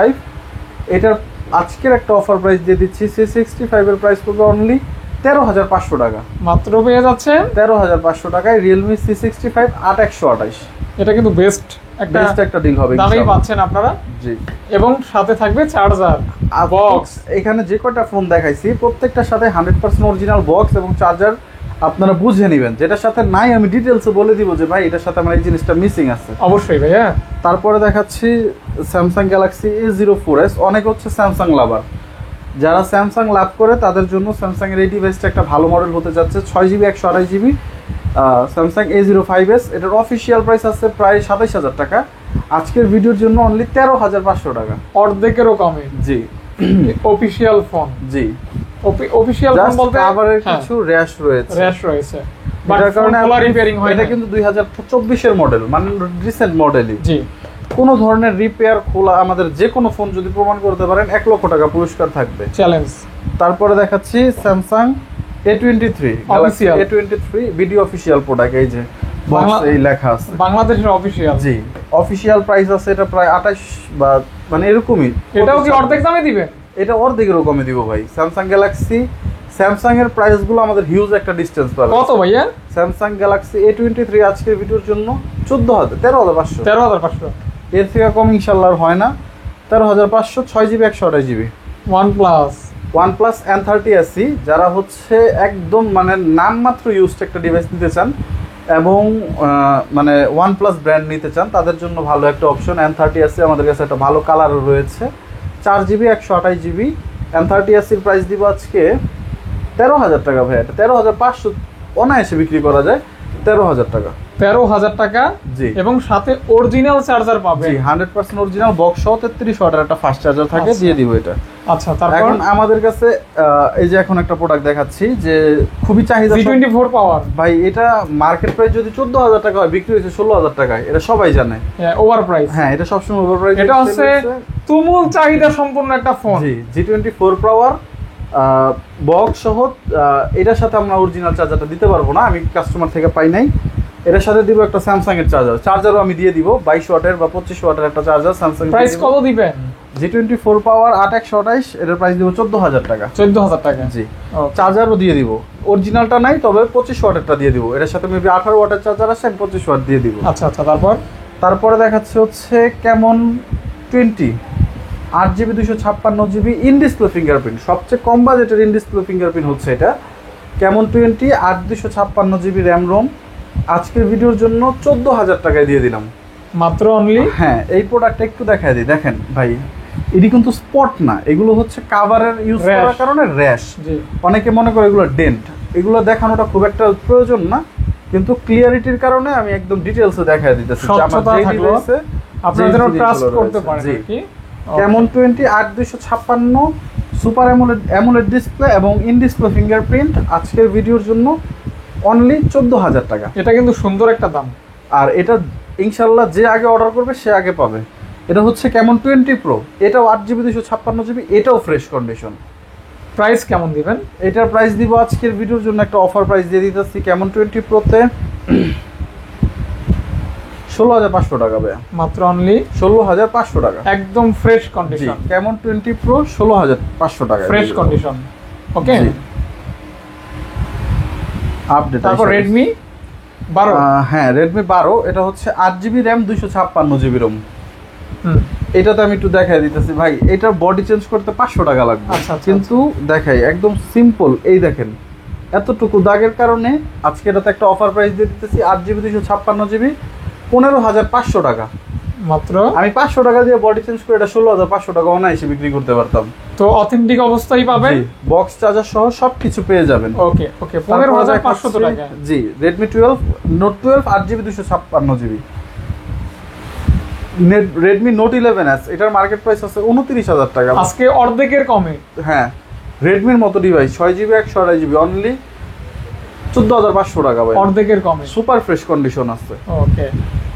এটার আজকের একটা অফার প্রাইস দিয়ে দিচ্ছি, C65 এর প্রাইস পড়বে অনলি 13,500 টাকা, মাত্র পেয়ে যাচ্ছে 13,500 টাকায় Realme C65 8128। এটা কিন্তু বেস্ট একটা ডিল হবে, দামেই পাচ্ছেন আপনারা। জি, এবং সাথে থাকবে চার্জার বক্স। এখানে যে কয়টা ফোন দেখাইছি প্রত্যেকটার সাথে 100% অরিজিনাল বক্স এবং চার্জার আপনারা বুঝে নেবেন, যেটার সাথে নাই আমি ডিটেলসে বলে দিব যে ভাই এটার সাথে আমার এই জিনিসটা মিসিং আছে। অবশ্যই ভাইয়া। তারপরে দেখাচ্ছি Samsung Galaxy A04s। অনেক হচ্ছে স্যামসাং লাভার, যারা স্যামসাং লাভ করে তাদের জন্য স্যামসাং এর এই ডিভাইসটা একটা ভালো মডেল হতে যাচ্ছে, 6GB 128GB Samsung A05s। এটার অফিসিয়াল প্রাইস আছে প্রায় 27,000 টাকা, আজকের ভিডিওর জন্য অনলি 13,500 টাকা, অর্ধেকেরও কমে। জি, অফিসিয়াল ফোন। জি, অফিসিয়াল ফোন বলতে আবার কিছু র্যাশ রয়েছে, যার কারণে রিপেয়ারিং হয়। এটা কিন্তু 2024 এর মডেল, মানে রিসেন্ট মডেলই। জি, কোনো ধরনের রিপেয়ার খোলা আমাদের যে কোনো ফোন যদি প্রমাণ করতে পারেন 1 লক্ষ টাকা পুরস্কার থাকবে, চ্যালেঞ্জ। তারপরে দেখাচ্ছি Samsung A23 official A23 video official product, এই যে বক্স এই লেখা আছে বাংলাদেশের অফিসিয়াল। জি, অফিসিয়াল প্রাইস আছে এটা প্রায় 28 বা মানে এরকমই। এটাও কি অর্ধেক দামে দিবেন? এটা অর্ধেকের কমে দিব ভাই। Samsung Galaxy, স্যামসাং এর প্রাইস গুলো আমাদের হিউজ একটা ডিসটেন্স পাবে। কত ভাইয়া? Samsung Galaxy A23 আজকের ভিডিওর জন্য 13,500। এর থেকে কম ইনশাআল্লাহ হয় না, 13,500, 6GB 128GB। OnePlus N30 SE, যারা হচ্ছে একদম মানে নামমাত্র ইউজড একটা ডিভাইস নিতে চান এবং মানে OnePlus ব্র্যান্ড নিতে চান তাদের জন্য ভালো একটা অপশন N30 SE। আমাদের কাছে একটা ভালো কালারও রয়েছে, 4GB 128GB N30 SE এর প্রাইস দিব আজকে 13,000 টাকা ভাই। এটা 13,500 অনায়াসে বিক্রি করা যায়, 13,000 টাকা। 13,000 টাকা, জি, এবং সাথে অরিজিনাল চার্জার পাবে। জি, 100% অরিজিনাল বক্স সহ 33 ওয়াটের একটা ফাস্ট চার্জার থাকে, দিয়ে দিব এটা। আচ্ছা, তারপর এখন আমাদের কাছে এই যে এখন একটা প্রোডাক্ট দেখাচ্ছি যে খুবই চাহিদা, G24 পাওয়ার ভাই। এটা মার্কেট প্রাইস যদি 14,000 টাকা হয়, বিক্রি হয়েছে 16,000 টাকায়, এটা সবাই জানে। Over price. হ্যাঁ, এটা সবসময় ওভার প্রাইস। এটা হচ্ছে তুমুল চাহিদা সম্পন্ন একটা ফোন। জি, G24 পাওয়ার বক্স সহ। এটার সাথে আমরা অরিজিনাল চার্জারটা দিতে পারবো না, আমি কাস্টমার থেকে পাই নাই। এটার সাথে দিব একটা স্যামসাং এর চার্জারও আমি দিয়ে দিব, 22 ওয়াটের বা 25 ওয়াটের একটা চার্জার স্যামসাং। প্রাইস কত দিবেন? G24 পাওয়ার 8128, এটার প্রাইস দিব 14,000 টাকা। 14,000 টাকা, জি। চার্জারও দিয়ে দিব, অরিজিনালটা নাই তবে 25 ওয়াটেরটা দিয়ে দিব। এটার সাথে মেবি 18 ওয়াটের চার্জার আছে, আমি 25 ওয়াট দিয়ে দিব। আচ্ছা আচ্ছা, তারপরে দেখাচ্ছে হচ্ছে Camon 20 8GB 256GB in display fingerprint, সবচেয়ে কম বাজেটের ইন ডিসপ্লে ফিঙ্গারপ্রিন্ট হচ্ছে এটা ক্যামন 20 8 256GB র্যাম রোম। আজকের ভিডিওর জন্য 14,000 টাকায় দিয়ে দিলাম মাত্র অনলি। হ্যাঁ, এই প্রোডাক্টটা একটু দেখায় দিই। দেখেন ভাই, এটি কিন্তু স্পট না, এগুলো হচ্ছে কাভারের ইউজ করার কারণে র্যাশ। অনেকে মনে করে এগুলো ডেন্ট, এগুলো দেখানোটা খুব একটা প্রয়োজন না, কিন্তু ক্লিয়ারিটির কারণে আমি একদম ডিটেইলসে দেখায় দিতেছি। আপনারা ট্রাস্ট করতে পারেন কি। ক্যামন 20 8 256 সুপার অ্যামোলেড ডিসপ্লে এবং ইন ডিসপ্লে ফিঙ্গারপ্রিন্ট আজকের ভিডিওর জন্য অনলি 14,000 টাকা। এটা কিন্তু সুন্দর একটা দাম, আর এটা ইনশাল্লাহ যে আগে অর্ডার করবে সে আগে পাবে। এটা হচ্ছে ক্যামন 20 প্রো, এটাও 8GB 256GB, এটাও ফ্রেশ কন্ডিশন। প্রাইস কেমন দিবেন? এটার প্রাইস দিব আজকের ভিডিওর জন্য একটা অফার প্রাইস দিয়ে দিতেছি ক্যামন 20 প্রোতে 16,500 টাকা ভাই, মাত্র অনলি 16,500 টাকা, একদম ফ্রেশ কন্ডিশন। ক্যামন 20 প্রো 16,500 টাকা ফ্রেশ কন্ডিশন। ওকে, আপডেট। তারপর রেডমি 12, হ্যাঁ রেডমি 12, এটা হচ্ছে 8GB র্যাম 256GB রোম। এটাতে আমি একটু দেখাই দিতেছি ভাই, এটার বডি চেঞ্জ করতে 500 টাকা লাগবে। কিন্তু দেখাই একদম সিম্পল, এই দেখেন এতটুকু দাগের কারণে আজকে এটাতে একটা অফার প্রাইস দিয়ে দিতেছি 8GB 256GB 15,500 টাকা মাত্র। আমি 500 টাকা দিয়ে বডি চেঞ্জ করে এটা 16,500 টাকা অনায়াসে বিক্রি করতে পারতাম। তো অথেন্টিক অবস্থায় পাবেন, বক্স চার্জার সহ সবকিছু পেয়ে যাবেন। ওকে ওকে, 15,500 টাকা। জি, Redmi 12 note 12 8GB 256GB। Redmi note 11s, এটার মার্কেট প্রাইস আছে 29,000 টাকা, আজকে অর্ধেকের কমে। হ্যাঁ, রেডমির মতো ডিভাইস 6GB 128GB অনলি 14,500 টাকা ভাই, অর্ধেকের কমে, সুপার ফ্রেশ কন্ডিশন আছে। ওকে,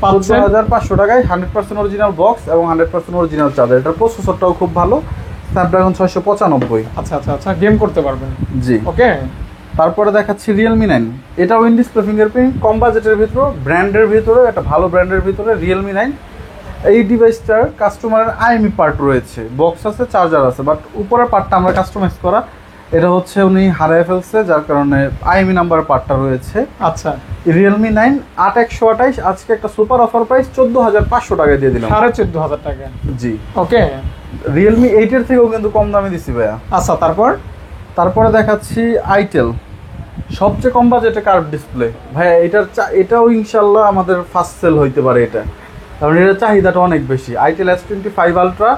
14,500 টাকায় 100% অরিজিনাল বক্স এবং 100% অরিজিনাল চার্জার। এটার প্রসেসরটাও খুব ভালো, স্ন্যাপড্রাগন 695। আচ্ছা আচ্ছা আচ্ছা, গেম করতে পারবেন। জি, ওকে। তারপরে দেখাচ্ছি রিয়েলমি 9, এটাও ইন ডিসপ্লে ফিঙ্গারপ্রিন্ট, কম বাজেটের ভিতরে, ব্র্যান্ডের ভিতরে, একটা ভালো ব্র্যান্ডের ভিতরে রিয়েলমি 9। এই ডিভাইসটার কাস্টমারের আইএমই পার্ট রয়েছে, বক্স আছে, চার্জার আছে, বাট উপরের পার্টটা আমরা কাস্টমাইজ করা। এটা হচ্ছে উনি হারায় ফেলছে, যার কারণে আইএমই নাম্বার পার্টটা রয়েছে। আচ্ছা, রিয়েলমি 9 8128 আজকে একটা সুপার অফার প্রাইস 14,500 টাকায় দিয়ে দিলাম, 14,500 টাকা। জি, ওকে। রিয়েলমি 8 এর থেকেও কিন্তু কম দামে দিছি ভাইয়া। আচ্ছা, তারপরে দেখাচ্ছি আইটেল, সবচেয়ে কম বাজেটে কার্ভ ডিসপ্লে ভাইয়া। এটাও ইনশাল্লাহ আমাদের ফার্স্ট সেল হইতে পারে এটা, কারণ এটার চাহিদাটা অনেক বেশি। Itel S25 ultra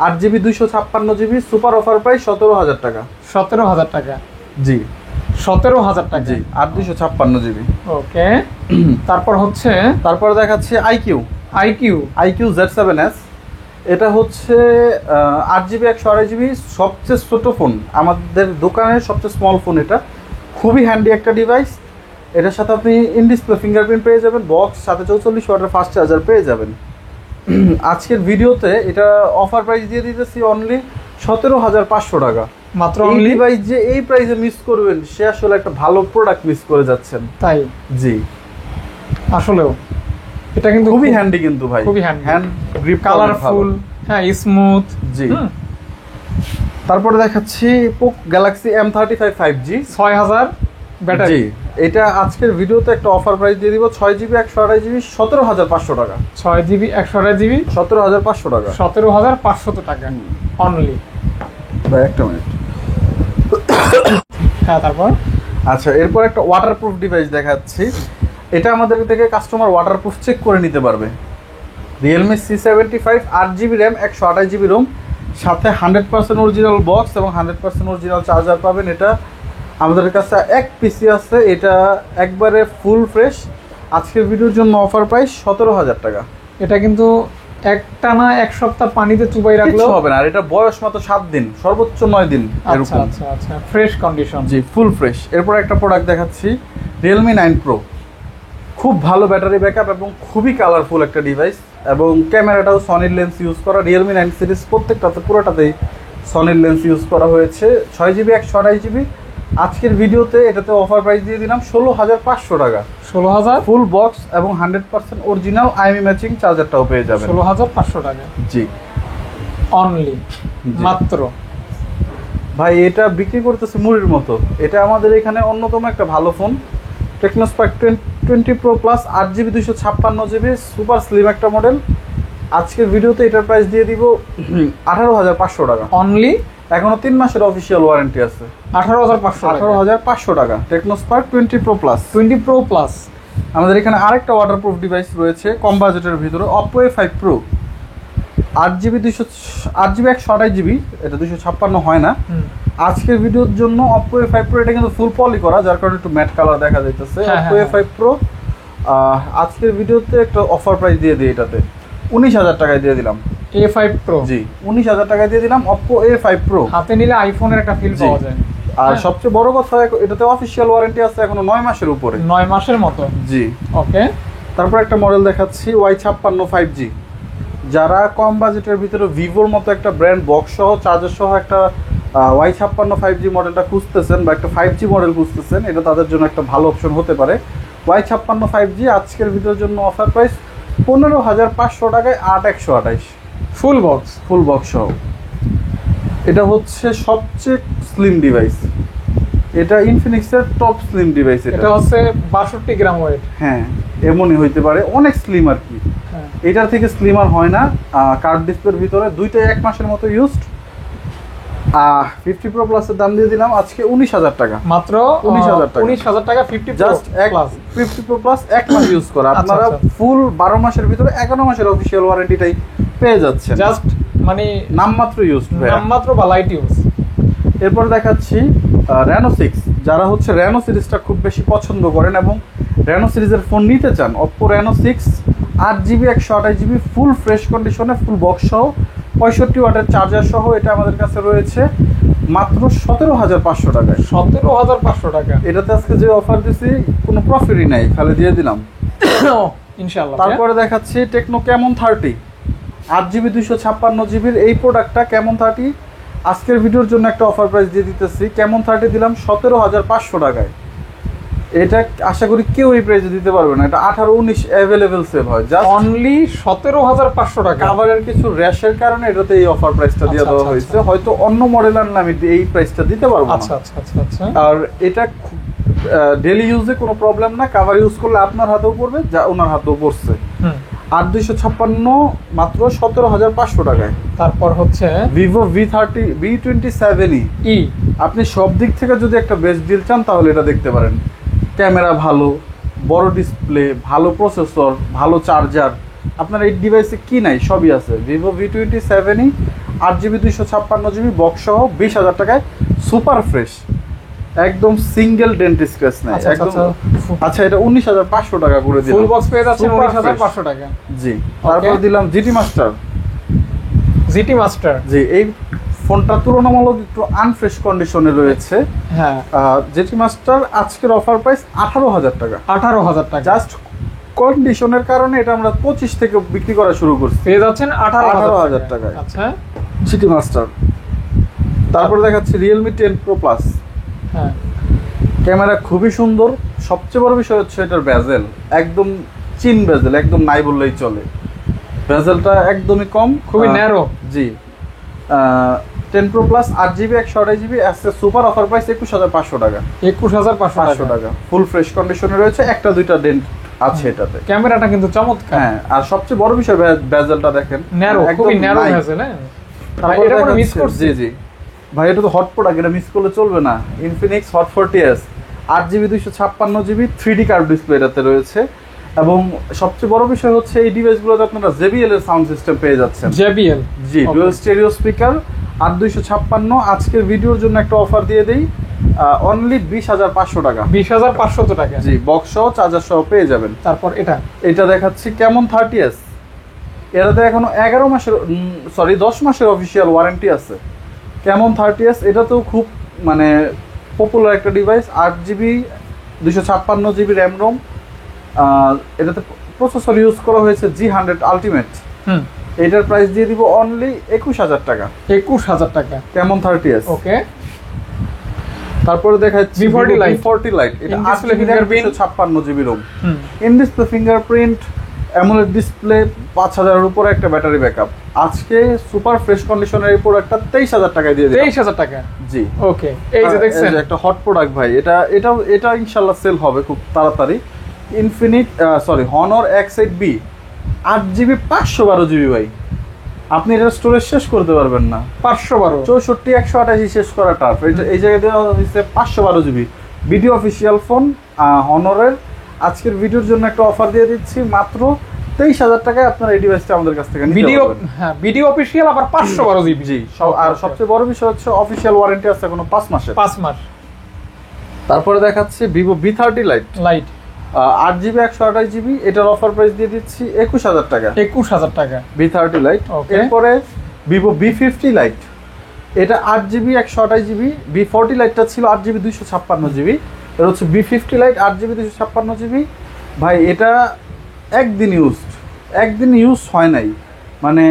8GB 256GB super offer price 17,000 টাকা। 17,000 টাকা, জি, 17,000 টাকা, জি, 8 256GB। ওকে। তারপরে দেখাচ্ছি আইকিউ Z7s, এটা হচ্ছে 8GB 128GB সবচেয়ে ছোট ফোন, আমাদের দোকানের সবচেয়ে স্মল ফোন। এটা খুবই হ্যান্ডি একটা ডিভাইস। এটার সাথে আপনি ইন ডিসপ্লে ফিঙ্গারপ্রিন্ট পেয়ে যাবেন, বক্স সাথে 44 ওয়াটের ফাস্ট চার্জার পেয়ে যাবেন। আজকের ভিডিওতে এটা অফার প্রাইস দিয়ে দিতেছি অনলি 17,500 টাকা মাত্র। এই ডিভাইস যে এই প্রাইসে মিস করবেন, সে আসলে একটা ভালো প্রোডাক্ট মিস করে যাচ্ছেন। তাই, জি, আসলেও এটা কিন্তু খুবই হ্যান্ডি, কিন্তু ভাই খুবই হ্যান্ডি, হ্যান্ড গ্রিপ, কালারফুল, হ্যাঁ স্মুথ। জি, তারপরে দেখাচ্ছি গ্যালাক্সি M35 5G 6,000 ব্যাটারি। জি, এটা আজকের ভিডিওতে একটা অফার প্রাইস দিয়ে দিব 6GB 128GB 17,500 টাকা। 6GB 128GB 17,500 টাকা, 17,500 টাকা অনলি। ভাই একটা মিনিট। হ্যাঁ, তারপর আচ্ছা, এরপর একটা ওয়াটারপ্রুফ ডিভাইস দেখাচ্ছি। এটা আমাদের থেকে কাস্টমার ওয়াটারপ্রুফ চেক করে নিতে পারবে। Realme C75 8GB RAM 128GB Rome, সাথে 100% অরিজিনাল বক্স এবং 100% অরিজিনাল চার্জার পাবেন। এটা আমাদের কাছে এক পিসি আছে, এটা একবারে ফুল ফ্রেশ। আজকের ভিডিওর জন্য অফার প্রাইস 17,000 টাকা। এটা কিন্তু একটানা এক সপ্তাহ পানিতে চুবাই রাখলেও হবে না, আর এটা বয়স মাত্র 7 দিন, সর্বোচ্চ 9 দিন এরকম। আচ্ছা আচ্ছা, ফ্রেশ কন্ডিশন। জি, ফুল ফ্রেশ। এরপর একটা প্রোডাক্ট দেখাচ্ছি রিয়েলমি 9 প্রো, খুব ভালো ব্যাটারি ব্যাকআপ এবং খুবই কালারফুল একটা ডিভাইস, এবং ক্যামেরাটাও সনির লেন্স ইউজ করা। রিয়েলমি 9 সিরিজ প্রত্যেকটাতে পুরোটাতেই সনির লেন্স ইউজ করা হয়েছে। 6GB 128GB আজকের ভিডিওতে এটাতে অফার প্রাইস দিয়ে দিলাম 16,500 টাকা। 16,000 ফুল বক্স এবং 100% অরিজিনাল আইএমই ম্যাচিং চার্জারটাও পেয়ে যাবেন 16,500 টাকা। জি, অনলি মাত্র। ভাই এটা বিক্রি করতেছে মুড়ির মতো। এটা আমাদের এখানে অন্যতম একটা ভালো phone, Tecno Spark 20 pro plus 8GB 256GB super slim একটা মডেল, আজকের ভিডিওতে এটার প্রাইস দিয়ে দিব 18,500 টাকা অনলি। এখনো 3 মাসের অফিসিয়াল ওয়ারেন্টি আছে। 18,500 টাকা টেকনোস্পার্ক 20 Pro Plus। 20 Pro Plus। আমাদের এখানে আরেকটা ওয়াটারপ্রুফ ডিভাইস রয়েছে কম বাজেটের ভিতরে, Oppo A5 Pro 8GB 128GB, এটা 256 হয় না। আজকের ভিডিওর জন্য Oppo A5 Pro, এটা কিন্তু ফুল পলি করা, যার কারণে একটু ম্যাট কালার দেখা যাইতেছে। Oppo A5 Pro আজকের ভিডিওতে একটা অফার প্রাইস দিয়ে দিই, এটাতে 19,000 টাকায় দিয়ে দিলাম। A5 Pro, জি 19,000 টাকায় দিয়ে দিলাম Oppo A5 Pro। হাতে নিলে আইফোনের একটা ফিল পাওয়া যায়। আর সবচেয়ে বড় কথা, এটাতে অফিশিয়াল ওয়ারেন্টি আছে এখনো 9 মাসের উপরে। 9 মাসের মতো। জি ওকে। তারপর একটা মডেল দেখাচ্ছি Y56 5G। যারা কম বাজেটের ভিতরে ভিভোর মতো একটা ব্র্যান্ড বক্স সহ চার্জার সহ একটা Y56 5G মডেলটা খুঁজতেছেন বা একটা 5G মডেল খুঁজতেছেন, এটা তাদের জন্য একটা ভালো অপশন হতে পারে। Y56 5G আজকের ভিডিওর জন্য অফার প্রাইস 15,500 টাকায় 8128 ফুল বক্স সহ। এটা হচ্ছে সবচেয়ে স্লিম ডিভাইস, এটা ইনফিনিক্সের টপ স্লিম ডিভাইস। এটা হচ্ছে 62 গ্রাম ওয়েট। হ্যাঁ এমনই হইতে পারে, অনেক স্লিম আর কি। এটার থেকে স্লিমার হয় না। কার্ভ ডিসপ্লের ভিতরে দুইটাই 1 মাসের মতো ইউজড। 50 Pro Plus এর দাম দিয়ে দিলাম আজকে 19,000 টাকা, মাত্র 19,000 টাকা। 19,000 টাকা 50 জাস্ট Plus। 50 Pro Plus 1 মাস ইউজ করা, আপনারা ফুল 12 মাসের ভিতরে 11 মাসের অফিশিয়াল ওয়ারেন্টিটাই পেয়ে যাচ্ছেন। জাস্ট মানে নামমাত্র ইউজ, নামমাত্র বা লাইট ইউজ। এরপর দেখাচ্ছি Reno 6। যারা হচ্ছে Reno সিরিজটা খুব বেশি পছন্দ করেন এবং Reno সিরিজের ফোন নিতে চান, Oppo Reno 6 8GB 128GB full fresh কন্ডিশনে, ফুল বক্স সহ 65 ওয়াটের চার্জার সহ, এটা আমাদের কাছে রয়েছে মাত্র 17,500 টাকায়। 17,500 টাকা। এটাতে আজকে যে অফার দিছি কোনো প্রফিটই নাই, খালি দিয়ে দিলাম ইনশাআল্লাহ। তারপরে দেখাচ্ছি টেকনো Camon 30 8GB 256GB এই প্রোডাক্টটা Camon 30 আজকের ভিডিওর জন্য একটা অফার প্রাইস দিয়ে দিতেছি। Camon 30 দিলাম 17,500 টাকায়। এটা আশা করি কেউ এই প্রাইসে দিতে পারবে না, এটা 18-19 অ্যাভেলেবেল সেল হয়, জাস্ট অনলি 17,500 টাকা। কাভারের কিছু র্যাশের কারণে এটাতে এই অফার প্রাইসটা দিয়ে দেওয়া হয়েছে। হয়তো অন্য মডেল আনলে আমি এই প্রাইসটা দিতে পারবো না। আচ্ছা। আর এটা ডেইলি ইউজে কোনো প্রবলেম না, কাভার ইউজ করলে আপনার হাতেও পড়বে, যা ওনার হাতেও পড়ছে। 8,256 মাত্র 17,500 টাকায়। তারপর হচ্ছে Vivo V27e। আপনি সব দিক থেকে যদি একটা বেস্ট ডিল চান তাহলে এটা দেখতে পারেন। ক্যামেরা ভালো, বড় ডিসপ্লে, ভালো প্রসেসর, ভালো চার্জার, আপনার এই ডিভাইসে কি নাই সবই আছে। Vivo V27e 8GB 256GB box সহ 20,000 টাকায় সুপার ফ্রেশ, একদম সিঙ্গেল ডেন্ট স্ক্র্যাচ নাই একদম। আচ্ছা এটা 19,500 টাকা করে দিলাম, ফুল বক্স পেয়ে যাচ্ছেন 19,500 টাকা। জি তারপর দিলাম GT Master। জি এই ফোনটা তুলনামূলক একটু আনফ্রেশ কন্ডিশনে রয়েছে। হ্যাঁ GT Master আজকের অফার প্রাইস 18,000 টাকা। 18,000 টাকা জাস্ট কন্ডিশনের কারণে এটা আমরা 25 থেকে বিক্রি করা শুরু করছি, পেয়ে যাচ্ছেন 18,000 টাকায়। আচ্ছা GT Master। তারপর দেখাচ্ছি Realme 10 Pro Plus। হ্যাঁ ক্যামেরা খুবই সুন্দর, সবচেয়ে বড় বিষয় হচ্ছে এটার বেজেল, একদম চিন বেজেল, একদম নাই বললেই চলে। বেজেলটা একদমই কম, খুবই ন্যারো। জি 10 Pro Plus 8GB 128GB আজকে সুপার অফার প্রাইস 21,500 টাকা। 21,500 টাকা ফুল ফ্রেশ কন্ডিশনে রয়েছে, একটা দুইটা ডেন্ট আছে এটাতে। ক্যামেরাটা কিন্তু চমৎকার। হ্যাঁ আর সবচেয়ে বড় বিষয় বেজেলটা দেখেন, ন্যারো, খুবই ন্যারো বেজেল। তারপর এটা কোনো মিস করছি। জি ভাই এটা তো হট প্রোডাক্ট, এটা মিস করলে চলবে না। Infinix Hot 40s 8GB 256GB 3D curve display এটাতে রয়েছে এবং সবচেয়ে বড় বিষয় হচ্ছে এই ডিভাইসগুলোতে আপনারা JBL এর সাউন্ড সিস্টেম পেয়ে যাচ্ছেন। JBL জি ডুয়াল স্টেরিও স্পিকার 8,256। আজকের ভিডিওর জন্য একটা অফার দিয়ে দেই, অনলি 20,500 টাকা। 20,500 টাকা। জি বক্স সহ চার্জার সহ পেয়ে যাবেন। তারপর এটা দেখাচ্ছি Camon 30s। এটাতে এখনো 10 মাসের অফিসিয়াল ওয়ারেন্টি আছে। Camon 30s এটাতেও খুব মানে পপুলার একটা device, 8GB 256GB RAM ROM. এটাতে প্রসেসর ইউজ করা হয়েছে G100 আলটিমেট। এটার প্রাইস দিয়ে দিব অনলি 21,000 টাকা। 21,000 টাকা Camon 30s। ওকে। তারপরে দেখাচ্ছি V40 Lite। এটা 8GB 256GB ROM. In display fingerprint, AMOLED display, 5,000 এর উপরে একটা ব্যাটারি ব্যাকআপ। আজকে সুপার ফ্রেশ কন্ডিশনের এই প্রোডাক্টটা 23,000 টাকায় দিয়ে দিই। 23,000 টাকা। জি ওকে। এই যে দেখছেন একটা হট প্রোডাক্ট ভাই, এটা ইনশাআল্লাহ সেল হবে খুব তাড়াতাড়ি। Honor X8B 8GB 512GB ভাই, আপনি এটা স্টোরেজ শেষ করতে পারবেন না। 512 64 128 শেষ করা টাফ। এই জায়গায় দেওয়া হয়েছে 512GB। ভিডিও অফিসিয়াল ফোন হনরের। আজকের ভিডিওর জন্য একটা অফার দিয়ে দিচ্ছি, মাত্র 23,000 টাকায় আপনারা এই ডিভাইসটা আমাদের কাছ থেকে নিতে ভিডিও, পারবেন। হ্যাঁ ভিডিও অফিসিয়াল আবার 512GB। জি, আর সবচেয়ে বড় বিষয় হচ্ছে অফিসিয়াল ওয়ারেন্টি আছে কোনো 5 মাসের। 5 মাস। তারপরে দেখাচ্ছি Vivo V30 light 8GB 128GB, এটার অফার প্রাইস দিয়ে দিচ্ছি 21,000 টাকা। 21,000 টাকা V30 Lite। Okay. এরপরে ভিভো V50 Lite, এটা 8GB 128GB। V40 Liteটা ছিল 8GB 256GB, এটা হচ্ছে V50 Lite 8GB 256GB। ভাই এটা একদিন ইউজ হয় নাই, মানে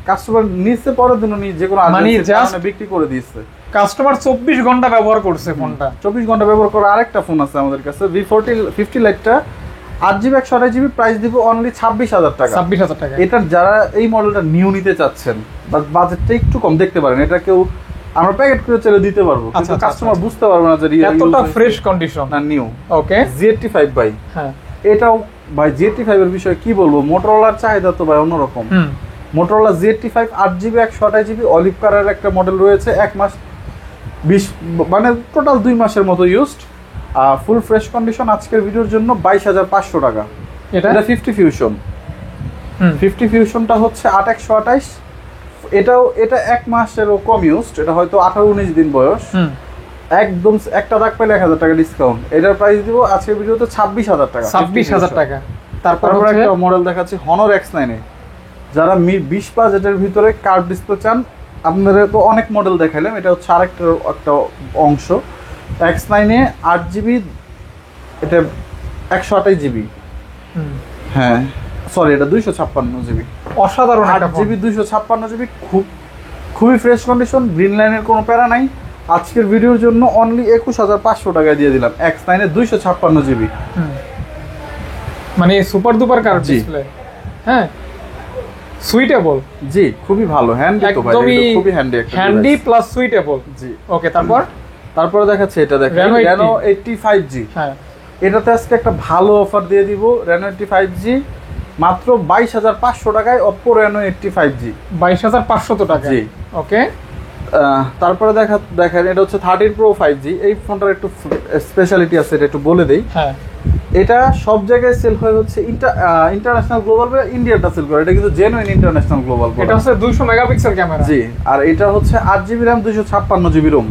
কাস্টমার নিচে পরের দিন যে কোনো মানে just বিক্রি করে দিয়েছে। কাস্টমার 24 ঘন্টা ব্যবহার করছে ফোনটা। 24 ঘন্টা ব্যবহার করা আরেকটা ফোন আছে আমাদের কাছে, V50 Liteটা 8GB 128GB, প্রাইস দিব অনলি 26,000 টাকা। 26,000 টাকা। এটা যারা এই মডেলটা নিউ নিতে চাচ্ছেন বা বাজেটটা একটু কম, দেখতে পারেন। এটা কেউ আমরা প্যাকেট করে চলে দিতে পারবো, কিন্তু আচ্ছা, কাস্টমার আচ্ছা। বুঝতে পারবে না যে এতটা ফ্রেশ কন্ডিশন না নিউ। ওকে। Z85 ভাই, হ্যাঁ এটাও ভাই Z85 এর বিষয়ে কি বলবো, মোটরোলার চাহিদা তো ভাই অন্যরকম। Motorola Z85 8GB 128GB olive কালারের একটা মডেল রয়েছে, 1 মাস 20 মানে টোটাল 2 মাসের মতো ইউজড, ফুল ফ্রেশ কন্ডিশন। আজকের ভিডিওর জন্য 22,500 টাকা। এটা 50 ফিউশন। 50 ফিউশনটা হচ্ছে 8/128। এটা 1 মাসেরও কম ইউজড, এটা হয়তো 18-19 দিন বয়স। একদম একটা দাগ পেলে 1,000 টাকা ডিসকাউন্ট। এটার প্রাইস দিব আজকের ভিডিওতে 26,000 টাকা। 26,000 টাকা। তারপর একটা মডেল দেখাচ্ছি Honor X9 এ। যারা 20 বাজেটের ভিতরে কার্ভ ডিসপ্লে চান, আপনারা তো অনেক মডেল দেখাইলাম, এটা হচ্ছে আরেকটা অংশ। X9 এ 8GB, এটা 128GB। হ্যাঁ সরি, এটা 256GB। অসাধারণ একটা ফোন। 8GB 256GB, খুবই ফ্রেশ কন্ডিশন, গ্রিন লাইনের কোনো প্যারা নাই। আজকের ভিডিওর জন্য অনলি 21,500 টাকায় দিয়ে দিলাম X9 এর 256GB। মানে সুপার দুপার কার্ভ ডিসপ্লে। হ্যাঁ সুইটেবল। জি, খুবই ভালো, হ্যান্ডি তো ভাই, এটা খুবই হ্যান্ডি একটা হ্যান্ডি প্লাস সুইটেবল। জি ওকে। তারপর দেখাচ্ছে, এটা দেখেন Reno 85G। হ্যাঁ, এটাতে আজকে একটা ভালো অফার দিয়ে দিব, Reno 85G মাত্র 22,500 টাকায় Oppo Reno 85G। 22,500 টাকা। জি ওকে। তারপরে দেখেন এটা হচ্ছে 13 Pro 5G। এই ফোনটার একটু স্পেশালিটি আছে, এটা একটু বলে দেই। হ্যাঁ, এটা সব জায়গায় সেল হয়ে হচ্ছে ইন্টারন্যাশনাল গ্লোবাল বা ইন্ডিয়াটা সেল করে, এটা কিন্তু জেনুইন ইন্টারন্যাশনাল গ্লোবাল। এটা হচ্ছে 200 মেগাপিক্সেল ক্যামেরা। জি, আর এটা হচ্ছে 8GB RAM 256GB ROM।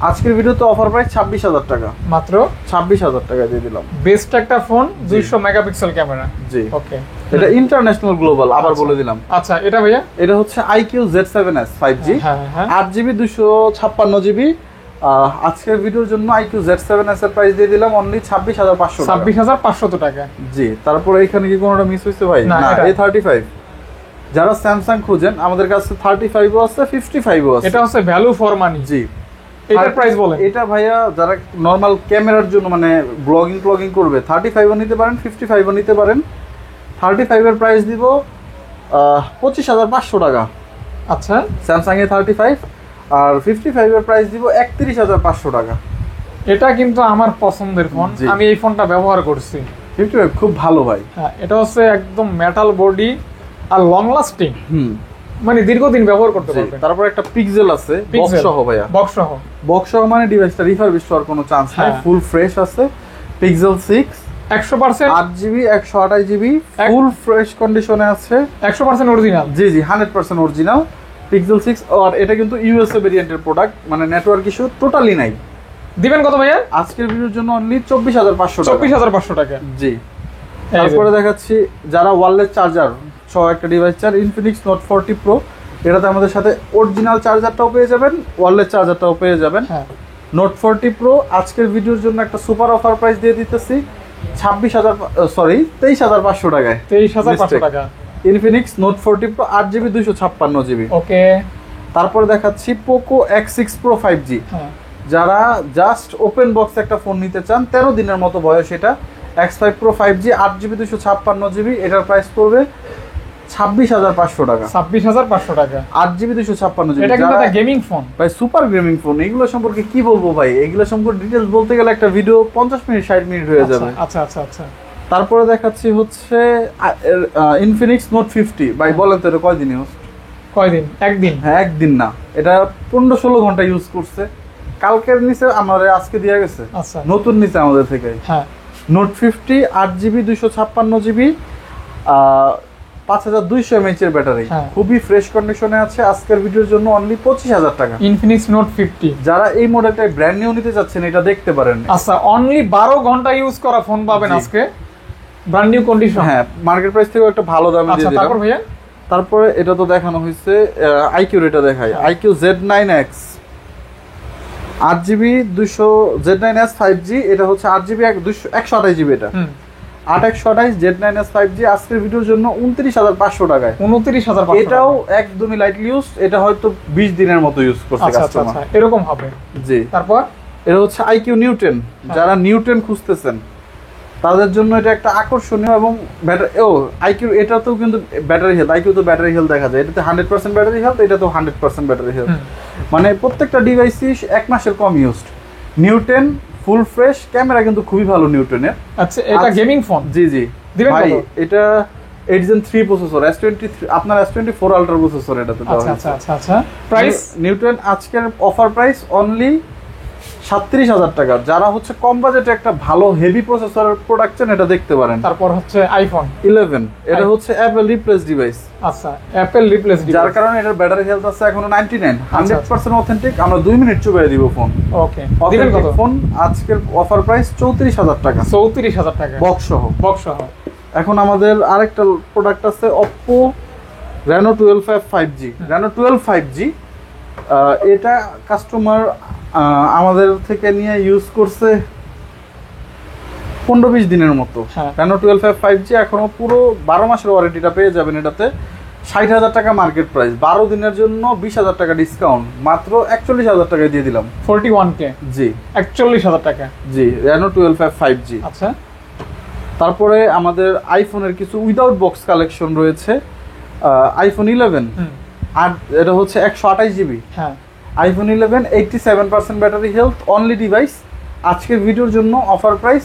আজকের ভিডিওতে অফার প্রাইস 26,000 টাকা, মাত্র 26,000 টাকা দিয়ে দিলাম। বেস্ট একটা ফোন, 200 মেগাপিক্সেল ক্যামেরা। জি ওকে। এটা ইন্টারন্যাশনাল গ্লোবাল, আবার বলে দিলাম। আচ্ছা, এটা ভাইয়া এটা হচ্ছে IQ Z7s 5G। হ্যাঁ হ্যাঁ, 8GB 256GB। আজকের ভিডিওর জন্য IQ Z7s এর প্রাইস দিয়ে দিলাম অনলি 26,500 টাকা। 26,500 টাকা। জি, তারপরে এখানে কি কোনোটা মিস হইছে ভাই? না, A35। যারা স্যামসাং খুঁজেন, আমাদের কাছে 35ও আছে, 55ও আছে। এটা হচ্ছে ভ্যালু ফর মানি। জি, এটার প্রাইস বলেন। এটা ভাইয়া যারা নরমাল ক্যামেরার জন্য মানে ব্লগিং করবে, 35ও নিতে পারেন, 55ও নিতে পারেন। 35 এর প্রাইস দিব 25,500 টাকা। আচ্ছা, স্যামসাং এ 35, আর 55 এর প্রাইস দিব 31,500 টাকা। এটা কিন্তু আমার পছন্দের ফোন, আমি এই ফোনটা ব্যবহার করছি। 55 খুব ভালো ভাই। হ্যাঁ, এটা হচ্ছে একদম মেটাল বডি আর লং লাস্টিং। মানে দীর্ঘদিন ব্যবহার করতে পারবেন। তারপর একটা পিক্সেল আছে, বক্স সহ ভাইয়া। বক্স সহ মানে ডিভাইসটা রিফারবিশ হওয়ার কোনো চান্স নাই, ফুল ফ্রেশ আছে। Pixel 6 100% 8GB 128GB full fresh কন্ডিশনে আছে, 100% অরিজিনাল। জি 100% অরিজিনাল পিক্সেল 6। আর এটা কিন্তু ইউএসএ ভেরিয়েন্টের প্রোডাক্ট, মানে নেটওয়ার্ক ইস্যু টোটালি নাই। দিবেন কত ভাইয়া? আজকের ভিডিওর জন্য অনলি 24,500 টাকা। 24,500 টাকা। জি, তারপরে দেখাচ্ছি যারা ওয়্যারলেস চার্জার সহ একটা ডিভাইস চান, Infinix Note 40 Pro। এটাতে আমাদের সাথে অরিজিনাল চার্জারটাও পেয়ে যাবেন, ওয়্যারলেস চার্জারটাও পেয়ে যাবেন। Note 40 Pro আজকের ভিডিওর জন্য একটা সুপার অফার প্রাইস দিয়ে দিতেছি 23,500 টাকায়। 23,500 টাকা। Infinix Note 40 Pro 8GB 256GB। ওকে। তারপরে দেখাচ্ছি Poco X6 Pro 5G। যারা জাস্ট ওপেন বক্স একটা ফোন নিতে চান, 13 দিনের মতো বয়স এটা, X5 Pro 5G 8GB 256GB। এটার প্রাইস পড়বে 26,500 টাকা। 26,500 টাকা, 8GB 256GB। এটা কিন্তু একটা গেমিং ফোন ভাই, সুপার গেমিং ফোন। এগুলো সম্পর্কে কি বলবো ভাই, এগুলো সম্পর্কে ডিটেইলস বলতে গেলে একটা ভিডিও 50 মিনিট 60 মিনিট হয়ে যাবে। আচ্ছা আচ্ছা আচ্ছা। তারপরে দেখাচ্ছি হচ্ছে ইনফিনিক্স নোট 50 ভাই বলেন তো এটা কয়দিন ইউজ? কয়দিন? একদিন? হ্যাঁ একদিন না, এটা 15-16 ঘন্টা ইউজ করছে। কালকের নিচে আমাদের আজকে দিয়ে গেছে, আচ্ছা নতুন নিচে আমাদের থেকে। হ্যাঁ নোট 50 8GB 256GB 5200 mAh এর ব্যাটারি, হ্যাঁ। খুবই ফ্রেশ কন্ডিশনে আছে। আজকের ভিডিওর জন্য অনলি 25,000 টাকা। Infinix note 50। যারা এই মডেলটা ব্র্যান্ড নিউ নিতে যাচ্ছেন এটা দেখতে পারেন। আচ্ছা অনলি 12 ঘন্টা ইউজ করা ফোন পাবেন জি। আজকে, ব্র্যান্ড নিউ কন্ডিশন। হ্যাঁ মার্কেট প্রাইস থেকে একটা ভালো দামে আচ্ছা দিয়ে তারপর দিলাম। ভাইয়া তারপরে এটা তো দেখানো হয়েছে, আইকিউ এটা দেখাই। IQ Z9X 8GB 200 Z9S 5G, এটা হচ্ছে 8GB 128GB, এটা হুম 8128 Z9S 5G আজকের ভিডিওর জন্য 29,500 টাকায়। 29,500। এটাও একদমই লাইটলি ইউজ, এটা হয়তো 20 দিনের মতো ইউজ করছে আচ্ছা আচ্ছা কাস্টমার। আচ্ছা এরকম হবে। জি তারপর এটা হচ্ছে আইকিউ নিউটেন, যারা নিউটেন খুঁজতেছেন তাদের জন্য এটা একটা আকর্ষণীয় এবং আইকিউ এটাতেও কিন্তু ব্যাটারি হেলথ, আইকিউ তো ব্যাটারি হেলথ দেখা যায়, এটাতে 100% ব্যাটারি হেলথ, এটা তো 100% ব্যাটারি হেলথ। মানে প্রত্যেকটা ডিভাইসই 1 মাসের কম ইউজড। নিউটেন ফুল ফ্রেশ, ক্যামেরা কিন্তু খুবই ভালো নিউটেনের। আচ্ছা এটা গেমিং ফোন? জি জি দিবেন ভাই, কত? এটা 8 Gen 3 প্রসেসর, S23 আপনার S24 আলট্রা প্রসেসর এটাতে দেওয়া আচ্ছা হয়েছে। আচ্ছা আচ্ছা আচ্ছা প্রাইস? নিউটন আজকের অফার প্রাইস অনলি 37,000 টাকা। যারা হচ্ছে কম বাজেটে একটা ভালো হেভি প্রসেসরের প্রোডাক্ট চান এটা দেখতে পারেন। তারপর হচ্ছে আইফোন 11, এটা হচ্ছে অ্যাপল রিপ্লেস ডিভাইস। আচ্ছা অ্যাপল রিপ্লেস যার কারণে এটার ব্যাটারি হেলথ আছে এখনো 99, আচ্ছা, 100% অথেন্টিক। আমরা 2 মিনিট চুবাই দিব ফোন। ওকে দিবেন কত? ফোন আজকের অফার প্রাইস 34,000 টাকা 34,000 টাকা বক্স সহ। বক্স সহ। এখন আমাদের আরেকটা প্রোডাক্ট আছে Oppo Reno 12 5G। Reno 12 5G এটা কাস্টমার আমাদের থেকে নিয়ে ইউজ করছে 15-20 দিনের মতো। হ্যাঁ। Reno 12 5G এখনো পুরো 12 মাসের ওয়ারেন্টিটা পেয়ে যাবেন এটাতে। 60,000 টাকা মার্কেট প্রাইস, 12 দিনের জন্য 20,000 টাকা ডিসকাউন্ট, মাত্র 41,000 টাকায় দিয়ে দিলাম। 41K? জি 41,000 টাকা। জি Reno 12 5G। আচ্ছা তারপরে আমাদের আইফোনের কিছু উইদাউট বক্স কালেকশন রয়েছে। আইফোন 11 আর এটা হচ্ছে 128GB। হ্যাঁ iPhone 11 87% battery health, only device. আজকের ভিডিওর জন্য অফার প্রাইস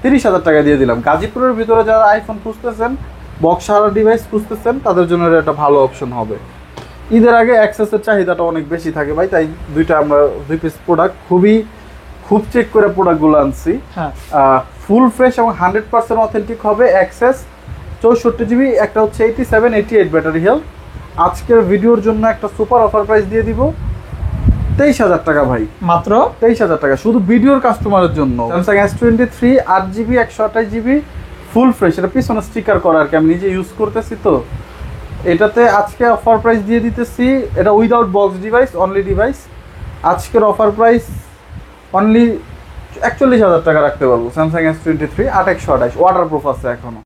30,000 টাকা দিয়ে দিলাম। গাজীপুরের ভিতরে যারা আইফোন খুঁজতেছেন, বক্স ছাড়া ডিভাইস খুঁজতেছেন, তাদের জন্য এটা একটা ভালো অপশন হবে। ঈদের আগে অ্যাক্সেসের চাহিদাটা অনেক বেশি থাকে ভাই, তাই আমরা 2 পিস প্রোডাক্ট খুব চেক করে প্রোডাক্টগুলো আনছি। হ্যাঁ ফুল ফ্রেশ এবং 100% অথেন্টিক হবে। অ্যাক্সেস 64GB, একটা হচ্ছে 87-88 ব্যাটারি হেলথ। আজকের ভিডিওর জন্য একটা সুপার অফার প্রাইস দিয়ে দিব 23,000 টাকা ভাই, মাত্র 23,000 টাকা শুধু ভিডিওর কাস্টমারের জন্য। Samsung S23 8GB 128GB full fresh, এটা পিছনে স্টিকার করা আর কি, আমি নিজে ইউজ করতেছি তো। এটাতে আজকে অফার প্রাইস দিয়ে দিতেছি, এটা without box device, only device. আজকের অফার প্রাইস অনলি 41,000 টাকা রাখতে পারবো। স্যামসাং S23 8 128 ওয়াটার প্রুফ আছে এখনো।